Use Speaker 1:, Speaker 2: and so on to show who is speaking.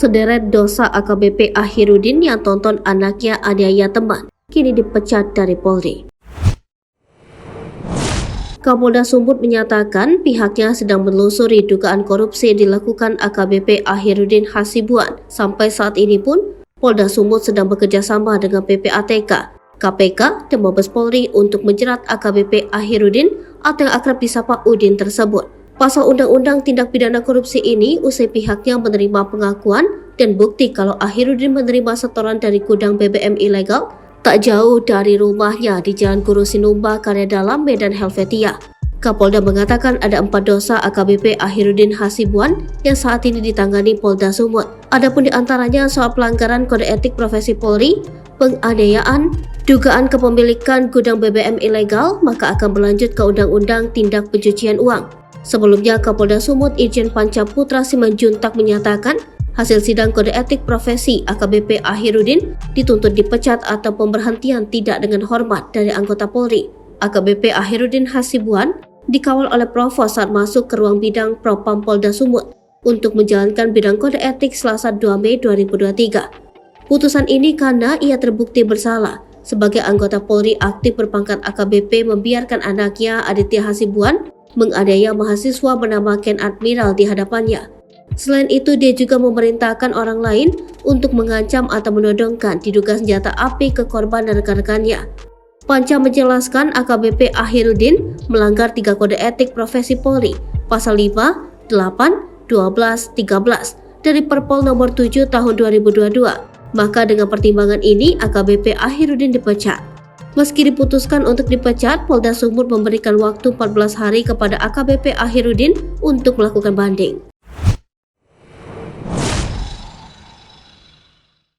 Speaker 1: Sederet dosa AKBP Ahirudin yang tonton anaknya aniaya teman kini dipecat dari Polri. Kapolda Sumut menyatakan pihaknya sedang menelusuri dugaan korupsi yang dilakukan AKBP Ahirudin Hasibuan. Sampai saat ini pun, Polda Sumut sedang bekerja sama dengan PPATK, KPK, dan Mabes Polri untuk menjerat AKBP Ahirudin atau yang akrab disapa Udin tersebut. Pasal Undang-Undang Tindak Pidana Korupsi ini usai pihaknya menerima pengakuan dan bukti kalau Ahirudin menerima setoran dari gudang BBM ilegal tak jauh dari rumahnya di Jalan Guru Sinumba, Karya Dalam, Medan Helvetia. Kapolda mengatakan ada 4 dosa AKBP Ahirudin Hasibuan yang saat ini ditangani Polda Sumut. Adapun diantaranya soal pelanggaran kode etik profesi Polri, penganiayaan, dugaan kepemilikan gudang BBM ilegal, maka akan berlanjut ke Undang-Undang Tindak Pencucian Uang. Sebelumnya, Kapolda Sumut Irjen Pancaputra Simanjuntak menyatakan hasil sidang kode etik profesi AKBP Ahirudin dituntut dipecat atau pemberhentian tidak dengan hormat dari anggota Polri. AKBP Ahirudin Hasibuan dikawal oleh Provos saat masuk ke ruang bidang Propam Polda Sumut untuk menjalankan bidang kode etik Selasa 2 Mei 2023. Putusan ini karena ia terbukti bersalah. Sebagai anggota Polri aktif berpangkat AKBP membiarkan anaknya Aditya Hasibuan menganiaya mahasiswa bernama Ken Admiral di hadapannya. Selain itu, dia juga memerintahkan orang lain untuk mengancam atau menodongkan diduga senjata api ke korban dan rekan-rekannya. Panca menjelaskan AKBP Ahirudin melanggar 3 kode etik profesi Polri, pasal 5, 8, 12, 13 dari Perpol nomor 7 tahun 2022. Maka dengan pertimbangan ini AKBP Ahirudin dipecat. Meski diputuskan untuk dipecat, Polda Sumut memberikan waktu 14 hari kepada AKBP Ahirudin untuk melakukan banding.